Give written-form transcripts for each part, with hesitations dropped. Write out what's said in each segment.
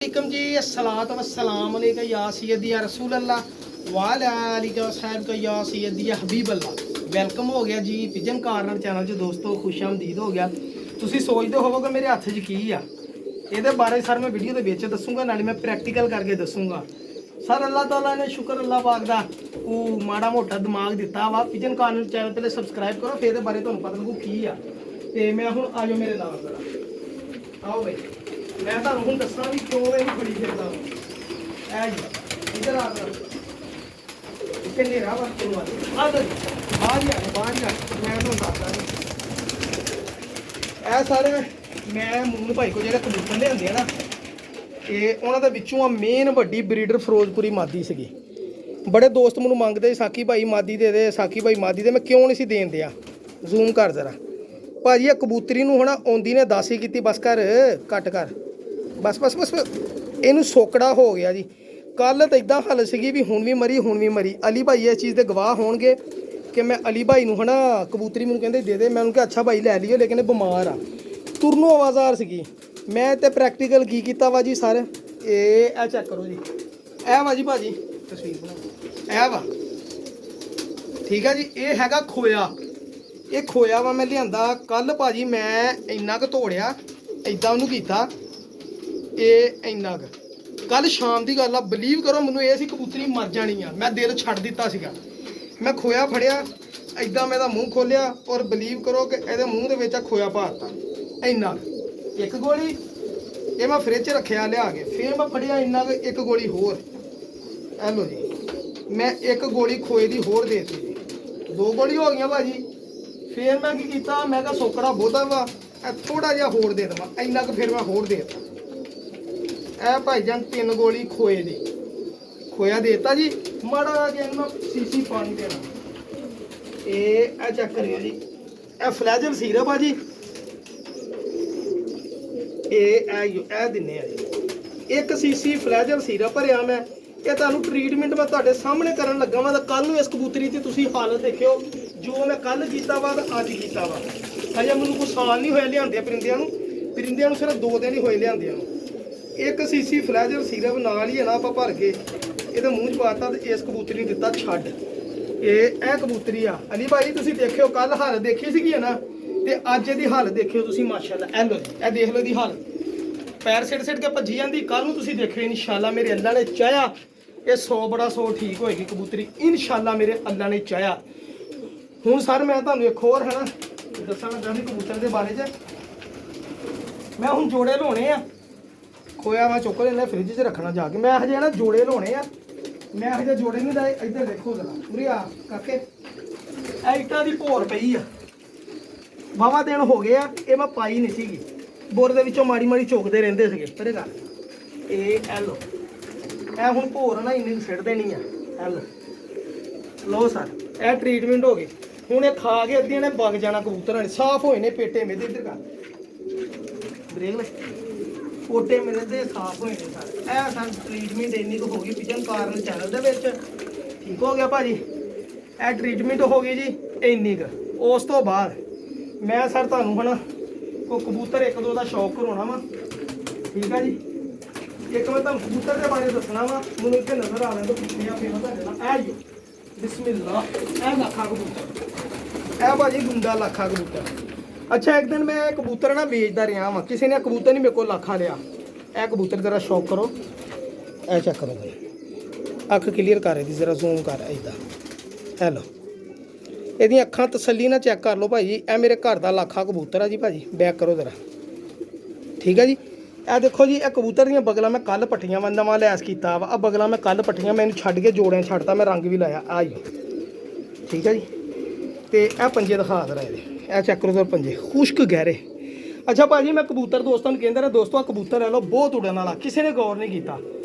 वालेकुम जी अस्सलात वस्सलाम अलैका या सैयदी या रसूल अल्लाह वाला अलीका साहब का या सैयदी या हबीब अल्लाह। वेलकम हो गया जी पिजन कार्नर चैनल 'ਚ ਦੋਸਤੋ ਖੁਸ਼ਾਮਦੀਦ ਹੋ ਗਿਆ। ਤੁਸੀਂ ਸੋਚਦੇ ਹੋਵੋਗੇ ਮੇਰੇ ਹੱਥ 'ਚ ਕੀ ਆ, ਇਹਦੇ ਬਾਰੇ ਸਰ ਮੈਂ ਵੀਡੀਓ ਦੇ ਵਿੱਚ ਦੱਸੂਗਾ, ਨਾਲੇ ਮੈਂ ਪ੍ਰੈਕਟੀਕਲ ਕਰਕੇ ਦੱਸੂਗਾ। ਸਰ ਅੱਲਾਹ ਤਾਲਾ ਨੇ ਸ਼ੁਕਰ ਅੱਲਾਹ ਪਾਕ ਦਾ ਉਹ ਮਾੜਾ ਮੋਟਾ ਦਿਮਾਗ ਦਿੱਤਾ ਵਾ। ਪਿਜਨ ਕਾਰਨਰ ਚੈਨਲ ਪਹਿਲੇ ਸਬਸਕ੍ਰਾਈਬ ਕਰੋ, ਫਿਰ ਇਹਦੇ ਬਾਰੇ ਤੁਹਾਨੂੰ ਪਤਾ ਲੱਗੂ ਕੀ ਆ। ਤੇ ਮੈਂ ਹੁਣ ਆਜੋ ਮੇਰੇ ਨਾਲ ਜ਼ਰਾ ਆਓ ਬਈ, ਮੈਂ ਤੁਹਾਨੂੰ ਹੁਣ ਦੱਸਾਂ ਵੀ ਕਿਉਂ ਇਹਨੂੰ ਫੜੀ ਫਿਰਦਾ ਐ ਜੀ। ਇੱਧਰ ਆ ਕਰ ਇੱਥੇ ਨੇਰਾ ਵਾ ਤੁਹਾਨੂੰ ਆ ਜਾ ਬਾਹਰ ਜਾ ਮੈਂ ਤੁਹਾਨੂੰ ਦੱਸਦਾ ਜੀ। ਇਹ ਸਾਰੇ ਮੈਂ ਮੂਨ ਭਾਈ ਕੋ ਜਿਹੜੇ ਕਬੂਤਰ ਲਿਆਂਦੇ ਆ ਨਾ, ਇਹ ਉਹਨਾਂ ਦੇ ਵਿੱਚੋਂ ਆ ਮੇਨ ਵੱਡੀ ਬਰੀਡਰ ਫਿਰੋਜ਼ਪੁਰੀ ਮਾਦੀ ਸੀਗੀ। ਬੜੇ ਦੋਸਤ ਮੈਨੂੰ ਮੰਗਦੇ ਸਾਕੀ ਭਾਈ ਮਾਦੀ ਦੇ ਦੇ, ਸਾਕੀ ਭਾਈ ਮਾਦੀ ਦੇ। ਮੈਂ ਕਿਉਂ ਨਹੀਂ ਸੀ ਦੇਣ ਦਿਆ, ਜ਼ੂਮ ਕਰ ਜ਼ਰਾ ਭਾਜੀ। ਇਹ ਕਬੂਤਰੀ ਨੂੰ ਹੁਣ ਆਉਂਦੀ ਨੇ 10 ਹੀ ਕੀਤੀ, ਬਸ ਕਰ ਘੱਟ ਕਰ, ਬਸ ਇਹਨੂੰ ਸੋਕੜਾ ਹੋ ਗਿਆ ਜੀ। ਕੱਲ ਤਾਂ ਇਦਾਂ ਹਾਲ ਸੀਗੀ ਵੀ ਹੁਣ ਵੀ ਮਰੀ। ਅਲੀ ਭਾਈ ਇਸ ਚੀਜ਼ ਦੇ ਗਵਾਹ ਹੋਣਗੇ ਕਿ ਮੈਂ ਅਲੀ ਭਾਈ ਨੂੰ ਹਨਾ ਕਬੂਤਰੀ ਮੈਨੂੰ ਕਹਿੰਦੇ ਦੇ ਦੇ, ਮੈਂ ਉਹਨੂੰ ਕਿਹਾ ਅੱਛਾ ਭਾਈ ਲੈ ਲਿਓ, ਲੇਕਿਨ ਇਹ ਬਿਮਾਰ ਆ, ਤੁਰਨੋਂ ਆਵਾਜ਼ਾਰ ਸੀਗੀ। ਮੈਂ ਤੇ ਪ੍ਰੈਕਟੀਕਲ ਕੀ ਕੀਤਾ ਵਾ ਜੀ ਸਰ, ਇਹ ਚੈੱਕ ਕਰੋ ਜੀ। ਇਹ ਵਾ ਜੀ ਭਾਜੀ ਤਸਵੀਰ ਬਣਾ, ਇਹ ਵਾ ਠੀਕ ਆ ਜੀ। ਇਹ ਹੈਗਾ ਖੋਇਆ, ਇਹ ਖੋਇਆ ਵਾ ਮੈਂ ਲਿਆਂਦਾ ਕੱਲ ਭਾਜੀ। ਮੈਂ ਇੰਨਾ ਕੁ ਤੋੜਿਆ, ਇਦਾਂ ਉਹਨੂੰ ਕੀਤਾ, ਇਹ ਇੰਨਾ ਕੁ ਕੱਲ ਸ਼ਾਮ ਦੀ ਗੱਲ ਆ। ਬਲੀਵ ਕਰੋ ਮੈਨੂੰ ਇਹ ਸੀ ਕਬੂਤਰੀ ਮਰ ਜਾਣੀ ਆ, ਮੈਂ ਦਿਲ ਛੱਡ ਦਿੱਤਾ ਸੀਗਾ। ਮੈਂ ਖੋਇਆ ਫੜਿਆ, ਇਦਾਂ ਮੈਂ ਇਹਦਾ ਮੂੰਹ ਖੋਲਿਆ ਔਰ ਬਲੀਵ ਕਰੋ ਕਿ ਇਹਦੇ ਮੂੰਹ ਦੇ ਵਿੱਚ ਆ ਖੋਇਆ ਪਾਤਾ ਇੰਨਾ। ਇੱਕ ਗੋਲੀ ਇਹ ਮੈਂ ਫ੍ਰਿਜ 'ਚ ਰੱਖਿਆ ਲਿਆ ਕੇ, ਫਿਰ ਮੈਂ ਫੜਿਆ ਇੰਨਾ ਕੁ, ਇੱਕ ਗੋਲੀ ਹੋਰ ਇਹ ਲੋ ਜੀ। ਮੈਂ ਇੱਕ ਗੋਲੀ ਖੋਏ ਦੀ ਹੋਰ ਦੇ ਦਿੱਤੀ ਜੀ, 2 ਗੋਲੀ ਹੋ ਗਈਆਂ ਭਾਜੀ। ਫਿਰ ਮੈਂ ਕੀ ਕੀਤਾ, ਮੈਂ ਕਿਹਾ ਸੋਕੜਾ ਬਹੁਤਾ ਵਾ, ਇਹ ਥੋੜਾ ਜਿਹਾ ਹੋਰ ਦੇ ਦੇਵਾਂ ਇੰਨਾ ਕੁ। ਫਿਰ ਮੈਂ ਹੋਰ ਦੇ ਦਿੱਤਾ ਇਹ ਭਾਈ ਜਾਨ 3 ਗੋਲੀ ਖੋਏ ਦੀ, ਖੋਇਆ ਦੇਤਾ ਜੀ। ਮਾੜਾ ਜਿਹਾ ਇਹਨੂੰ ਸੀਸੀ ਪਾਣੀ ਦੇਣਾ। ਇਹ ਚੈੱਕ ਕਰਿਓ ਜੀ, ਇਹ ਫਲੈਜਲ ਸੀਰਪ ਆ ਜੀ। ਇਹ ਦਿੰਨੇ ਆ ਜੀ 1 ਸੀਸੀ ਫਲੈਜਲ ਸੀਰਪ ਭਰਿਆ ਮੈਂ। ਇਹ ਤੁਹਾਨੂੰ ਟ੍ਰੀਟਮੈਂਟ ਮੈਂ ਤੁਹਾਡੇ ਸਾਹਮਣੇ ਕਰਨ ਲੱਗਾ ਵਾ। ਤਾਂ ਕੱਲ ਨੂੰ ਇਸ ਕਬੂਤਰੀ ਤੇ ਤੁਸੀਂ ਹਾਲਤ ਦੇਖਿਓ, ਜੋ ਮੈਂ ਕੱਲ ਕੀਤਾ ਵਾ ਤਾਂ ਅੱਜ ਕੀਤਾ ਵਾ। ਹਜੇ ਮੈਨੂੰ ਕੋਈ ਸਾਲ ਨਹੀਂ ਹੋਇਆ ਲਿਆਂਦੇ ਪਰਿੰਦਿਆਂ ਨੂੰ ਸਿਰਫ 2 ਦਿਨ ਹੀ ਹੋਏ ਲਿਆਂਦਿਆਂ ਨੂੰ। 1 ਸੀਸੀ ਫਲੈਜਲ ਸੀਰਪ ਨਾਲ ਹੀ ਹੈ ਨਾ ਆਪਾਂ ਭਰ ਕੇ ਇਹਦੇ ਮੂੰਹ 'ਚ ਪਾਤਾ ਤੇ ਇਸ ਕਬੂਤਰੀ ਨੂੰ ਦਿੱਤਾ ਛੱਡ। ਇਹ ਕਬੂਤਰੀ ਆ ਅਲੀ ਭਾਈ, ਤੁਸੀਂ ਦੇਖਿਓ ਕੱਲ ਹਾਲਤ ਦੇਖੀ ਸੀਗੀ ਨਾ, ਤੇ ਅੱਜ ਇਹਦੀ ਹਾਲਤ ਦੇਖਿਓ ਤੁਸੀਂ ਮਾਸ਼ਾਅੱਲਾ। ਇਹ ਲੋ ਇਹ ਦੇਖ ਲਓ ਇਹਦੀ ਹਾਲਤ, ਪੈਰ ਸਿੱਟ ਕੇ ਭੱਜੀ ਜਾਂਦੀ। ਕੱਲ ਨੂੰ ਤੁਸੀਂ ਦੇਖਿਓ ਇਨਸ਼ਾਅੱਲਾ ਮੇਰੇ ਅੱਲਾ ਨੇ ਚਾਹਿਆ ਇਹ 100 ਬੜਾ 100 ਠੀਕ ਹੋਏਗੀ ਕਬੂਤਰੀ ਇਨਸ਼ਾਅੱਲਾ ਮੇਰੇ ਅੱਲਾ ਨੇ ਚਾਹਿਆ। ਹੁਣ ਸਰ ਮੈਂ ਤੁਹਾਨੂੰ ਇੱਕ ਹੋਰ ਹੈ ਨਾ ਦੱਸਣਾ ਚਾਹੁੰਦੀ ਕਬੂਤਰ ਦੇ ਬਾਰੇ 'ਚ। ਮੈਂ ਹੁਣ ਜੋੜੇ ਲਾਉਣੇ ਆ, ਖੋਇਆ ਮੈਂ ਚੁੱਕ ਲੈਣਾ ਫ੍ਰਿਜ 'ਚ ਰੱਖਣਾ ਜਾ ਕੇ। ਮੈਂ ਹਜੇ ਨਾ ਜੋੜੇ ਲਾਉਣੇ ਆ, ਮੈਂ ਹਜੇ ਜੋੜੇ ਨਹੀਂ ਲਾਏ। ਇੱਧਰ ਦੇਖੋ ਜਰਾ ਪੂਰੀ ਆ ਕਾਕੇ, ਇਹ ਇੱਟਾਂ ਦੀ ਭੋਰ ਪਈ ਆ, ਵਾਹਵਾ ਦਿਨ ਹੋ ਗਏ ਆ। ਇਹ ਮੈਂ ਪਾਈ ਨਹੀਂ ਸੀਗੀ, ਬੋਰ ਦੇ ਵਿੱਚੋਂ ਮਾੜੀ ਚੁੱਕਦੇ ਰਹਿੰਦੇ ਸੀਗੇ ਪਰੇ ਗੱਲ। ਇਹ ਐਲੋ ਇਹ ਹੁਣ ਭੋਰ ਨਾ ਇੰਨੀ ਸਿੱਟ ਦੇਣੀ ਆ। ਐਲ ਲੋ ਸਰ ਇਹ ਟ੍ਰੀਟਮੈਂਟ ਹੋ ਗਈ। ਹੁਣ ਇਹ ਖਾ ਕੇ ਅੱਧੀਆਂ ਨੇ ਵਗ ਜਾਣਾ ਕਬੂਤਰਾਂ ਨੇ, ਸਾਫ਼ ਹੋਏ ਨੇ ਪੇਟੇ ਮੇਰੇ। ਇੱਧਰ ਕਰ ਬ੍ਰੇਕ ਲੈ, ਪੋਟੇ ਮੇਰੇ ਤੇ ਸਾਫ਼ ਹੋਏ ਨੇ ਸਰ। ਇਹ ਸਰ ਟ੍ਰੀਟਮੈਂਟ ਇੰਨੀ ਕੁ ਹੋ ਗਈ ਪਿਜਨ ਕਾਰਨਰ ਚੈਨਲ ਦੇ ਵਿੱਚ, ਠੀਕ ਹੋ ਗਿਆ ਭਾਜੀ। ਇਹ ਟ੍ਰੀਟਮੈਂਟ ਹੋ ਗਈ ਜੀ ਇੰਨੀ ਕੁ। ਉਸ ਤੋਂ ਬਾਅਦ ਮੈਂ ਸਰ ਤੁਹਾਨੂੰ ਹੁਣ ਕੋਈ ਕਬੂਤਰ 1-2 ਦਾ ਸ਼ੌਕ ਕਰਾਉਣਾ ਵਾ, ਠੀਕ ਆ ਜੀ। ਇੱਕ ਮੈਂ ਤੁਹਾਨੂੰ ਕਬੂਤਰ ਦੇ ਬਾਰੇ ਦੱਸਣਾ ਵਾ, ਮੈਨੂੰ ਇੱਥੇ ਨਜ਼ਰ ਆ ਲੈਂਦਾ ਪਿੱਛੇ ਫਿਰ ਮੈਂ ਤੁਹਾਡੇ ਨਾਲ। ਇਹ ਜੀ ਬਿਸਮਿਲ੍ਲਾ, ਇਹ ਲੱਖਾ ਕਬੂਤਰ, ਇਹ ਭਾਜੀ ਗੁੰਡਾ ਲੱਖਾ ਕਬੂਤਰ। ਅੱਛਾ ਇੱਕ ਦਿਨ ਮੈਂ ਕਬੂਤਰ ਨਾ ਵੇਚਦਾ ਰਿਹਾ ਵਾਂ, ਕਿਸੇ ਨੇ ਕਬੂਤਰ ਨਹੀਂ ਮੇਰੇ ਕੋਲ ਲੱਖਾ ਲਿਆ। ਇਹ ਕਬੂਤਰ ਜ਼ਰਾ ਸ਼ੌਕ ਕਰੋ, ਇਹ ਚੈੱਕ ਕਰੋ ਭਾਈ, ਅੱਖ ਕਲੀਅਰ ਕਰ ਇਹਦੀ ਜ਼ਰਾ ਜ਼ੂਮ ਕਰ ਇੱਦਾਂ। ਇਹ ਲਓ ਇਹਦੀਆਂ ਅੱਖਾਂ ਤਸੱਲੀ ਨਾਲ ਚੈੱਕ ਕਰ ਲਓ ਭਾਜੀ। ਇਹ ਮੇਰੇ ਘਰ ਦਾ ਲੱਖਾ ਕਬੂਤਰ ਆ ਜੀ ਭਾਜੀ, ਬੈਕ ਕਰੋ ਜ਼ਰਾ, ਠੀਕ ਆ ਜੀ। ਇਹ ਦੇਖੋ ਜੀ ਇਹ ਕਬੂਤਰ ਦੀਆਂ ਬਗਲਾਂ ਮੈਂ ਕੱਲ ਪੱਟੀਆਂ ਵਾ, ਨਵਾਂ ਲੈਸ ਕੀਤਾ ਵਾ। ਆ ਬਗਲਾਂ ਮੈਂ ਕੱਲ ਪੱਟੀਆਂ, ਮੈਂ ਇਹਨੂੰ ਛੱਡ ਕੇ ਜੋੜਿਆਂ ਛੱਡਤਾ, ਮੈਂ ਰੰਗ ਵੀ ਲਾਇਆ ਆ ਜੀ, ਠੀਕ ਆ ਜੀ। ਤੇ ਇਹ ਪੰਜੇ ਦਿਖਾ ਦਰਾ ਇਹਦੇ, ਇਹ ਚੈੱਕ ਕਰੋ ਸਰ ਪੰਜੇ ਖੁਸ਼ਕ ਗਹਿਰੇ। ਅੱਛਾ ਭਾਜੀ ਮੈਂ ਕਬੂਤਰ ਦੋਸਤਾਂ ਨੂੰ ਕਹਿੰਦਾ ਰਿਹਾ, ਦੋਸਤੋ ਆ ਕਬੂਤਰ ਲੈ ਲਓ ਬਹੁਤ ਉਡਣ ਵਾਲਾ, ਕਿਸੇ ਨੇ ਗੌਰ ਨਹੀਂ ਕੀਤਾ।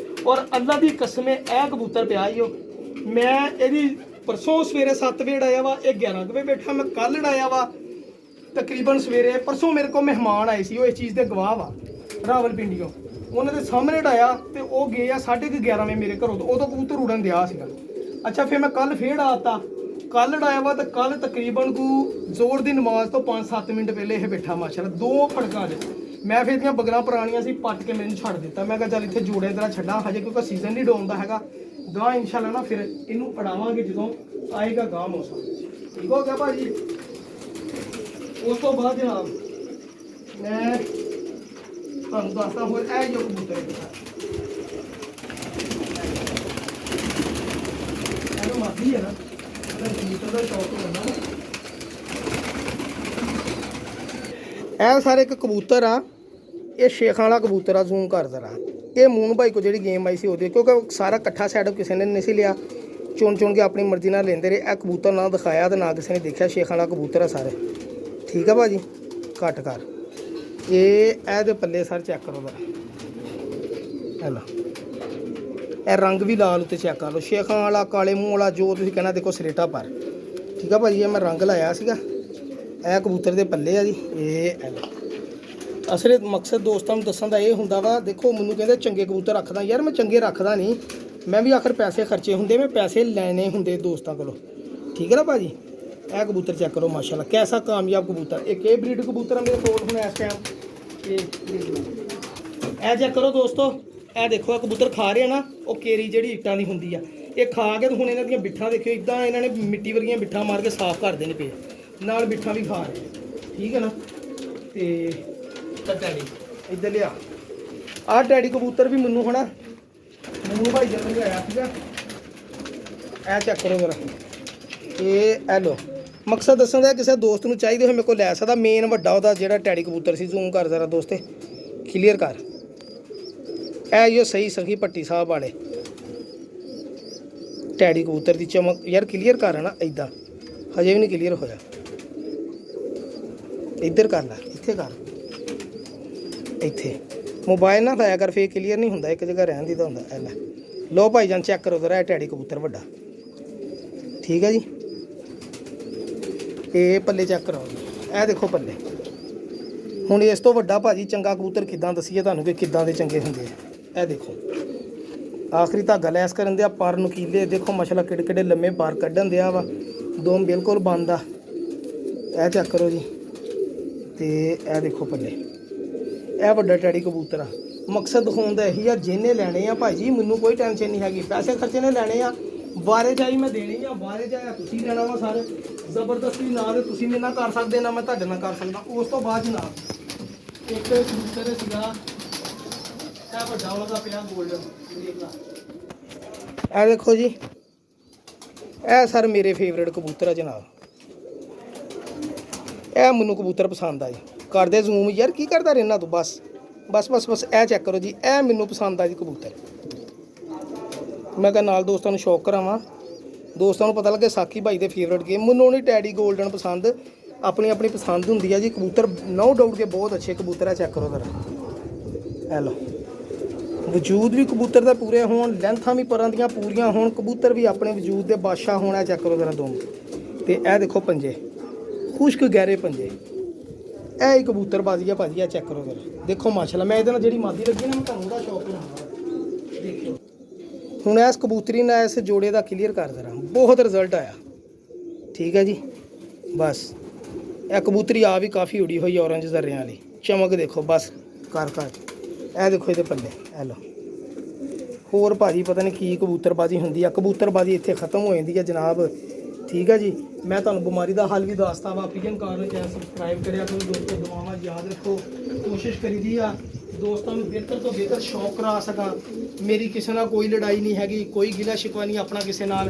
ਔਰ ਅੱਲਾ ਦੀ ਕਸਮ ਇਹ ਕਬੂਤਰ ਪਿਆ ਹੀ ਉਹ, ਮੈਂ ਇਹਦੀ ਪਰਸੋਂ ਸਵੇਰੇ 7 ਵਜੇ ਉਡਾਇਆ ਵਾ, ਇਹ 11 ਵਜੇ ਬੈਠਾ। ਮੈਂ ਕੱਲ ਉਡਾਇਆ ਵਾ ਤਕਰੀਬਨ ਸਵੇਰੇ। ਪਰਸੋਂ ਮੇਰੇ ਕੋਲ ਮਹਿਮਾਨ ਆਏ ਸੀ, ਉਹ ਇਸ ਚੀਜ਼ ਦੇ ਗਵਾਹ ਵਾ, ਰਾਵਲਪਿੰਡੀਓਂ। ਉਹਨਾਂ ਦੇ ਸਾਹਮਣੇ ਉਡਾਇਆ ਤੇ ਉਹ ਗਏ ਆ 11:30 ਵਜੇ ਮੇਰੇ ਘਰੋਂ, ਉਦੋਂ ਕਬੂਤਰ ਉਡਣ ਦਿਆ ਸੀਗਾ। ਅੱਛਾ ਫਿਰ ਮੈਂ ਕੱਲ ਫੇਰ ਆਤਾ, ਕੱਲ ਉਡਾਇਆ ਵਾ। ਤਾਂ ਕੱਲ ਤਕਰੀਬਨ ਜ਼ੋਰ ਦੀ ਨਮਾਜ਼ ਤੋਂ 5-7 ਮਿੰਟ ਪਹਿਲੇ ਇਹ ਬੈਠਾ ਮਾਸ਼ਾਅੱਲਾ 2 ਫੜਕਾਂ 'ਚ। ਮੈਂ ਫਿਰ ਦੀਆਂ ਬਗਲਾਂ ਪੁਰਾਣੀਆਂ ਸੀ ਪੱਟ ਕੇ ਮੈਨੂੰ ਛੱਡ ਦਿੱਤਾ। ਮੈਂ ਕਿਹਾ ਚੱਲ ਇੱਥੇ ਜੋੜੇ ਤਰ੍ਹਾਂ ਛੱਡਾਂ ਹਜੇ ਕਿਉਂਕਿ ਸੀਜ਼ਨ ਨਹੀਂ ਡੋਨ ਦਾ ਹੈਗਾ। ਗਾਂ ਇਨਸ਼ਾਅੱਲਾ ਨਾ ਫਿਰ ਇਹਨੂੰ ਅੜਾਵਾਂਗੇ ਜਦੋਂ ਆਏਗਾ ਗਾਂ ਮੌਸਮ। ਠੀਕ ਹੋ ਗਿਆ ਭਾਜੀ। ਉਸ ਤੋਂ ਬਾਅਦ ਜਨਾਬ ਮੈਂ ਤੁਹਾਨੂੰ ਦੱਸਦਾ ਹੋਰ ਇਹ ਜੋ ਕਬੂਤਰ ਇਹਨੂੰ ਮਾਦੀ ਹੈ ਨਾ ਕਬੂਤਰ ਦਾ ਸ਼ੌਕ ਹੁੰਦਾ ਨਾ। ਇਹ ਸਾਰੇ ਇੱਕ ਕਬੂਤਰ ਆ, ਇਹ ਸ਼ੇਖਾਂ ਵਾਲਾ ਕਬੂਤਰ ਆ। ਜ਼ੂਮ ਕਰ ਜ਼ਰਾ। ਇਹ ਮੂਨ ਭਾਈ ਕੋ ਜਿਹੜੀ ਗੇਮ ਆਈ ਸੀ ਉਹਦੇ ਕਿਉਂਕਿ ਸਾਰਾ ਇਕੱਠਾ ਸੈਟਅਪ ਕਿਸੇ ਨੇ ਨਹੀਂ ਸੀ ਲਿਆ, ਚੁਣ ਕੇ ਆਪਣੀ ਮਰਜ਼ੀ ਨਾਲ ਲੈਂਦੇ ਰਹੇ। ਇਹ ਕਬੂਤਰ ਨਾ ਦਿਖਾਇਆ ਤੇ ਨਾ ਕਿਸੇ ਨੇ ਦੇਖਿਆ। ਸ਼ੇਖਾਂ ਵਾਲਾ ਕਬੂਤਰ ਆ ਸਾਰੇ। ਠੀਕ ਆ ਭਾਜੀ। ਘੱਟ ਕਰ ਇਹਦੇ ਪੱਲੇ ਸਰ ਚੈੱਕ ਕਰੋ ਜ਼ਰਾ। ਹੈਲੋ ਇਹ ਰੰਗ ਵੀ ਲਾਲ ਉੱਤੇ ਚੈੱਕ ਕਰ ਲਓ। ਸ਼ੇਖਾਂ ਵਾਲਾ ਕਾਲੇ ਮੂੰਹ ਵਾਲਾ ਜੋ ਤੁਸੀਂ ਕਹਿਣਾ ਦੇਖੋ ਸਰੇਟਾ ਪਰ। ਠੀਕ ਆ ਭਾਜੀ। ਇਹ ਮੈਂ ਰੰਗ ਲਾਇਆ ਸੀਗਾ। ਇਹ ਕਬੂਤਰ ਦੇ ਪੱਲੇ ਆ ਜੀ। ਇਹ ਅਸਲ ਮਕਸਦ ਦੋਸਤਾਂ ਨੂੰ ਦੱਸਣ ਦਾ ਇਹ ਹੁੰਦਾ ਵਾ, ਦੇਖੋ ਮੈਨੂੰ ਕਹਿੰਦੇ ਚੰਗੇ ਕਬੂਤਰ ਰੱਖਦਾ। ਯਾਰ ਮੈਂ ਚੰਗੇ ਰੱਖਦਾ ਨਹੀਂ, ਮੈਂ ਵੀ ਆਖਰ ਪੈਸੇ ਖਰਚੇ ਹੁੰਦੇ, ਮੈਂ ਪੈਸੇ ਲੈਣੇ ਹੁੰਦੇ ਦੋਸਤਾਂ ਕੋਲੋਂ। ਠੀਕ ਹੈ ਨਾ ਭਾਜੀ। ਇਹ ਕਬੂਤਰ ਚੈੱਕ ਕਰੋ ਮਾਸ਼ਾਅੱਲਾ ਕੈਸਾ ਕਾਮਯਾਬ ਕਬੂਤਰ। ਇੱਕ ਇਹ ਬਰੀਡ ਕਬੂਤਰ ਆ ਮੇਰੇ ਕੋਲ ਹੁਣ ਇਸ ਟਾਈਮ। ਇਹ ਚੈੱਕ ਕਰੋ ਦੋਸਤੋ। ਇਹ ਦੇਖੋ ਇਹ ਕਬੂਤਰ ਖਾ ਰਹੇ ਨਾ, ਉਹ ਕੇਰੀ ਜਿਹੜੀ ਇੱਟਾਂ ਦੀ ਹੁੰਦੀ ਆ, ਇਹ ਖਾ ਕੇ ਹੁਣ ਇਹਨਾਂ ਦੀਆਂ ਬਿੱਠਾਂ ਦੇਖਿਓ ਇੱਦਾਂ ਇਹਨਾਂ ਨੇ ਮਿੱਟੀ ਵਰਗੀਆਂ ਬਿੱਠਾਂ ਮਾਰ ਕੇ ਸਾਫ਼ ਕਰ ਦੇਣੇ ਪਏ, ਨਾਲ ਬਿੱਠਾਂ ਵੀ ਖਾ ਰਹੇ। ਠੀਕ ਹੈ ਨਾ। ਤੇ ਟੈਡੀ ਇੱਧਰ ਲਿਆ। ਆਹ ਟੈਡੀ ਕਬੂਤਰ ਵੀ ਮੈਨੂੰ ਹੁਣ ਮੂੰਹ ਭਾਈ ਜਦੋਂ ਲਿਆਇਆ ਸੀਗਾ। ਇਹ ਚੈੱਕ ਕਰੋ ਜਰਾ। ਇਹ ਐਲੋ ਮਕਸਦ ਦੱਸਣ ਦਾ ਕਿਸੇ ਦੋਸਤ ਨੂੰ ਚਾਹੀਦੇ ਹੋਏ ਮੇਰੇ ਕੋਲ ਲੈ ਸਕਦਾ। ਮੇਨ ਵੱਡਾ ਉਹਦਾ ਜਿਹੜਾ ਟੈਡੀ ਕਬੂਤਰ ਸੀ। ਜ਼ੂਮ ਕਰ ਜ਼ਰਾ ਦੋਸਤੇ, ਕਲੀਅਰ ਕਰ। ਇਹ ਜੋ ਸਹੀ ਸਖੀ ਭੱਟੀ ਸਾਹਿਬ ਵਾਲੇ ਟੈਡੀ ਕਬੂਤਰ ਦੀ ਚਮਕ ਯਾਰ ਕਲੀਅਰ ਕਰ ਨਾ। ਇੱਦਾਂ ਹਜੇ ਵੀ ਨਹੀਂ ਕਲੀਅਰ ਹੋਇਆ। ਇੱਧਰ ਕਰ ਲੈ, ਇੱਥੇ ਕਰ, ਇੱਥੇ ਮੋਬਾਈਲ ਨਾ ਖਾਇਆ ਕਰ, ਫੇਰ ਕਲੀਅਰ ਨਹੀਂ ਹੁੰਦਾ। ਇੱਕ ਜਗ੍ਹਾ ਰਹਿਣ ਦੀ ਤਾਂ ਹੁੰਦਾ। ਐ ਲੈ ਲੋ ਭਾਈਜਾਨ ਚੈੱਕ ਕਰੋ ਜ਼ਰਾ। ਇਹ ਟੈਡੀ ਕਬੂਤਰ ਵੱਡਾ। ਠੀਕ ਹੈ ਜੀ। ਇਹ ਪੱਲੇ ਚੈੱਕ ਕਰਾਓ ਜੀ। ਇਹ ਦੇਖੋ ਪੱਲੇ। ਹੁਣ ਇਸ ਤੋਂ ਵੱਡਾ ਭਾਜੀ ਚੰਗਾ ਕਬੂਤਰ ਕਿੱਦਾਂ ਦੱਸੀਏ ਤੁਹਾਨੂੰ ਕਿ ਕਿੱਦਾਂ ਦੇ ਚੰਗੇ ਹੁੰਦੇ ਆ। ਇਹ ਦੇਖੋ ਆਖਰੀ ਧਾਗਾ ਲੈਸ ਕਰਨ ਦਿਆ, ਪਰ ਨੁਕੀਲੇ ਦੇਖੋ ਮਾਸ਼ਾਅੱਲਾ ਕਿਹੜੇ ਕਿਹੜੇ ਲੰਮੇ ਪਰ ਕੱਢਣ ਦਿਆ ਵਾ। ਦੋਮ ਬਿਲਕੁਲ ਬੰਦ ਆ। ਇਹ ਚੈੱਕ ਕਰੋ ਜੀ। ਤੇ ਇਹ ਦੇਖੋ ਪੱਲੇ। ਇਹ ਵੱਡਾ ਟੈਡੀ ਕਬੂਤਰ ਆ। ਮਕਸਦ ਦਿਖਾਉਣ ਦਾ ਇਹੀ ਆ, ਜਿਹਨੇ ਲੈਣੇ ਆ ਭਾਜੀ ਮੈਨੂੰ ਕੋਈ ਟੈਨਸ਼ਨ ਨਹੀਂ ਹੈਗੀ। ਪੈਸੇ ਖਰਚੇ ਨੇ ਲੈਣੇ ਆ, ਬਾਰੇ ਜਾਈ ਮੈਂ ਦੇਣੀ ਆ, ਬਾਰੇ ਜਾਇਆ ਤੁਸੀਂ ਲੈਣਾ ਵਾ ਸਾਰੇ। ਜ਼ਬਰਦਸਤੀ ਨਾਲ ਤੁਸੀਂ ਮੇਰੇ ਨਾਲ ਕਰ ਸਕਦੇ ਨਾ ਮੈਂ ਤੁਹਾਡੇ ਨਾਲ ਕਰ ਸਕਦਾ। ਉਸ ਤੋਂ ਬਾਅਦ ਜਨਾਬ ਇੱਕ ਕਬੂਤਰ ਸੀਗਾ ਇਹ ਵੱਡਾ ਉਹਦਾ ਪਿਆ ਗੋਲਡਨ। ਇਹ ਦੇਖੋ ਜੀ। ਇਹ ਸਰ ਮੇਰੇ ਫੇਵਰੇਟ ਕਬੂਤਰ ਆ ਜਨਾਬ। ਇਹ ਮੈਨੂੰ ਕਬੂਤਰ ਪਸੰਦ ਆ ਜੀ। ਕਰਦੇ ਜ਼ੂਮ ਯਾਰ ਕੀ ਕਰਦਾ ਰਹਿਣਾ ਤੂੰ। ਬਸ ਬਸ ਬਸ ਬਸ ਇਹ ਚੈੱਕ ਕਰੋ ਜੀ। ਇਹ ਮੈਨੂੰ ਪਸੰਦ ਆ ਜੀ ਕਬੂਤਰ। ਮੈਂ ਕਿਹਾ ਨਾਲ ਦੋਸਤਾਂ ਨੂੰ ਸ਼ੌਕ ਕਰਾਵਾਂ, ਦੋਸਤਾਂ ਨੂੰ ਪਤਾ ਲੱਗੇ ਸਾਕੀ ਭਾਈ ਦੇ ਫੇਵਰੇਟ ਗੇਮ। ਮੈਨੂੰ ਨਹੀਂ ਟੈਡੀ ਗੋਲਡਨ ਪਸੰਦ, ਆਪਣੀ ਆਪਣੀ ਪਸੰਦ ਹੁੰਦੀ ਆ ਜੀ। ਕਬੂਤਰ ਨੋ ਡਾਊਟ ਕੇ ਬਹੁਤ ਅੱਛੇ ਕਬੂਤਰ ਆ। ਚੈੱਕ ਕਰੋ ਜ਼ਰਾ। ਇਹ ਲਓ ਵਜੂਦ ਵੀ ਕਬੂਤਰ ਦਾ ਪੂਰੇ ਹੋਣ, ਲੈਂਥਾਂ ਵੀ ਪਰਾਂ ਦੀਆਂ ਪੂਰੀਆਂ ਹੋਣ, ਕਬੂਤਰ ਵੀ ਆਪਣੇ ਵਜੂਦ ਦੇ ਬਾਦਸ਼ਾਹ ਹੋਣਾ। ਚੈੱਕ ਕਰੋ ਜ਼ਰਾ ਦੋਮ। ਤੇ ਇਹ ਦੇਖੋ ਪੰਜੇ, ਖੁਸ਼ਕ ਗਹਿਰੇ ਪੰਜੇ। ਇਹ ਹੀ ਕਬੂਤਰਬਾਜ਼ੀ ਆ ਭਾਜੀ। ਇਹ ਚੈੱਕ ਕਰੋ ਜ਼ਰਾ। ਦੇਖੋ ਮਾਸ਼ਾਅੱਲਾ ਮੈਂ ਇਹਦੇ ਨਾਲ ਜਿਹੜੀ ਮਾਦੀ ਲੱਗੀ ਨਾ ਮੈਂ ਤੁਹਾਨੂੰ ਉਹਦਾ ਸ਼ੌਕ ਬਣਾਉਣਾ। ਦੇਖਿਓ ਹੁਣ ਇਸ ਕਬੂਤਰੀ ਨਾਲ ਇਸ ਜੋੜੇ ਦਾ ਕਲੀਅਰ ਕਰ ਜ਼ਰਾ। ਬਹੁਤ ਰਿਜ਼ਲਟ ਆਇਆ। ਠੀਕ ਹੈ ਜੀ। ਬਸ ਇਹ ਕਬੂਤਰੀ ਆ ਵੀ ਕਾਫੀ ਉੜੀ ਹੋਈ ਔਰੰਜ ਜ਼ਰਿਆਂ ਵਾਲੀ। ਚਮਕ ਦੇਖੋ ਬਸ ਕਰ ਕਰ। ਇਹ ਦੇਖੋ ਇਹਦੇ ਪੱਲੇ। ਇਹ ਲਓ ਹੋਰ ਭਾਜੀ ਪਤਾ ਨਹੀਂ ਕੀ ਕਬੂਤਰਬਾਜ਼ੀ ਹੁੰਦੀ ਆ। ਕਬੂਤਰਬਾਜ਼ੀ ਇੱਥੇ ਖਤਮ ਹੋ ਜਾਂਦੀ ਹੈ ਜਨਾਬ। ਠੀਕ ਹੈ ਜੀ। ਮੈਂ ਤੁਹਾਨੂੰ ਬਿਮਾਰੀ ਦਾ ਹੱਲ ਵੀ ਦੱਸਤਾ ਵਾ। ਪੀਐਨ ਕਾਰ ਨੂੰ ਚੈਨਲ ਸਬਸਕ੍ਰਾਈਬ ਕਰਿਆ ਕਰੋ ਦੋਸਤੋ। ਦੁਆਵਾਂ ਯਾਦ ਰੱਖੋ। ਕੋਸ਼ਿਸ਼ ਕਰੀਦੀ ਆ ਦੋਸਤਾਂ ਨੂੰ ਬਿਹਤਰ ਤੋਂ ਬਿਹਤਰ ਸ਼ੌਕ ਕਰਾ ਸਕਾਂ। ਮੇਰੀ ਕਿਸੇ ਨਾਲ ਕੋਈ ਲੜਾਈ ਨਹੀਂ ਹੈਗੀ, ਕੋਈ ਗਿਲਾ ਸ਼ਿਕਵਾ ਨਹੀਂ ਆਪਣਾ ਕਿਸੇ ਨਾਲ।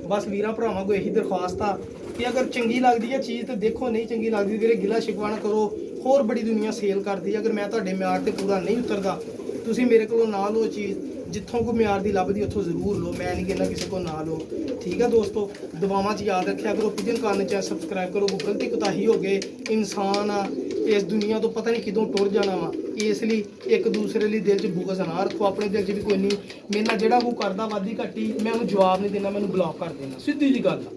ਬਸ ਵੀਰਾਂ ਭਰਾਵਾਂ ਕੋਲ ਇਹੀ ਦਰਖਾਸਤ ਆ ਕਿ ਅਗਰ ਚੰਗੀ ਲੱਗਦੀ ਹੈ ਚੀਜ਼ ਤਾਂ ਦੇਖੋ, ਨਹੀਂ ਚੰਗੀ ਲੱਗਦੀ ਵੀਰੇ ਗਿਲਾ ਸ਼ਿਕਵਾ ਨਾ ਕਰੋ। ਹੋਰ ਬੜੀ ਦੁਨੀਆ ਸੇਲ ਕਰਦੀ ਹੈ। ਅਗਰ ਮੈਂ ਤੁਹਾਡੇ ਮਿਆਰ ਤੇ ਪੂਰਾ ਨਹੀਂ ਉਤਰਦਾ ਤੁਸੀਂ ਮੇਰੇ ਕੋਲੋਂ ਨਾ ਲਓ ਚੀਜ਼। ਜਿੱਥੋਂ ਕੋਈ ਮਿਆਰ ਦੀ ਲੱਭਦੀ ਉੱਥੋਂ ਜ਼ਰੂਰ ਲਓ। ਮੈਂ ਨਹੀਂ ਕਹਿੰਦਾ ਕਿਸੇ ਕੋਲ ਨਾ ਲਓ। ਠੀਕ ਹੈ ਦੋਸਤੋ। ਦੁਆਵਾਂ 'ਚ ਯਾਦ ਰੱਖਿਆ ਕਰੋ। ਪੀਜਨ ਕਾਰਨ ਚੈਨਲ ਸਬਸਕ੍ਰਾਈਬ ਕਰੋ। ਕੋਈ ਗਲਤੀ ਕੁਤਾਹੀ ਹੋ ਗਏ, ਇਨਸਾਨ ਆ ਇਸ ਦੁਨੀਆ ਤੋਂ ਪਤਾ ਨਹੀਂ ਕਿਦੋਂ ਟੁਰ ਜਾਣਾ ਵਾ। ਇਸ ਲਈ ਇੱਕ ਦੂਸਰੇ ਲਈ ਦਿਲ 'ਚ ਬੁਗਜ਼ ਨਾ ਰੱਖੋ। ਆਪਣੇ ਦਿਲ 'ਚ ਵੀ ਕੋਈ ਨਹੀਂ ਮੇਰੇ ਨਾਲ ਜਿਹੜਾ ਕੋਈ ਕਰਦਾ ਵਾਦੀ ਘੱਟੀ ਮੈਂ ਉਹਨੂੰ ਜਵਾਬ ਨਹੀਂ ਦੇਣਾ, ਮੈਨੂੰ ਬਲੌਕ ਕਰ ਦੇਣਾ। ਸਿੱਧੀ ਜੀ ਗੱਲ ਆ।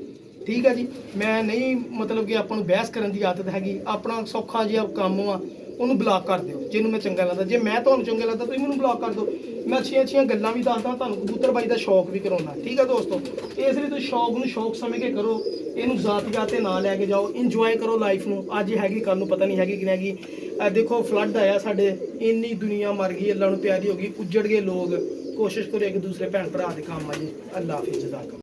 ਠੀਕ ਹੈ ਜੀ। ਮੈਂ ਨਹੀਂ ਮਤਲਬ ਕਿ ਆਪਾਂ ਨੂੰ ਬਹਿਸ ਕਰਨ ਦੀ ਆਦਤ ਹੈਗੀ। ਆਪਣਾ ਸੌਖਾ ਜਿਹਾ ਕੰਮ ਆ ਉਹਨੂੰ ਬਲੌਕ ਕਰ ਦਿਓ ਜਿਹਨੂੰ ਮੈਂ ਚੰਗਾ ਲੱਗਦਾ। ਜੇ ਮੈਂ ਤੁਹਾਨੂੰ ਚੰਗਾ ਲੱਗਦਾ ਤੁਸੀਂ ਮੈਨੂੰ ਬਲੌਕ ਕਰ ਦਿਓ। ਮੈਂ ਅੱਛੀਆਂ ਗੱਲਾਂ ਵੀ ਦੱਸਦਾ ਤੁਹਾਨੂੰ, ਕਬੂਤਰਬਾਜ਼ੀ ਦਾ ਸ਼ੌਕ ਵੀ ਕਰਾਉਣਾ। ਠੀਕ ਹੈ ਦੋਸਤੋ। ਇਸ ਲਈ ਤੁਸੀਂ ਸ਼ੌਕ ਨੂੰ ਸ਼ੌਕ ਸਮਝ ਕੇ ਕਰੋ। ਇਹਨੂੰ ਜ਼ਾਤ ਤੇ ਨਾ ਲੈ ਕੇ ਜਾਓ, ਇੰਜੋਏ ਕਰੋ ਲਾਈਫ ਨੂੰ। ਅੱਜ ਹੈਗੀ ਕੱਲ ਨੂੰ ਪਤਾ ਨਹੀਂ ਹੈਗੀ ਕਿ ਨਹੀਂ ਹੈਗੀ। ਇਹ ਦੇਖੋ ਫਲੱਡ ਆਇਆ ਸਾਡੇ, ਇੰਨੀ ਦੁਨੀਆ ਮਰ ਗਈ, ਅੱਲਾ ਨੂੰ ਪਿਆਰੀ ਹੋ ਗਈ, ਉੱਜੜ ਗਏ ਲੋਕ। ਕੋਸ਼ਿਸ਼ ਕਰੋ ਇੱਕ ਦੂਸਰੇ ਭੈਣ ਭਰਾ ਦੇ ਕੰਮ ਆਈਏ। ਅੱਲਾ ਹਾਫਿਜ਼।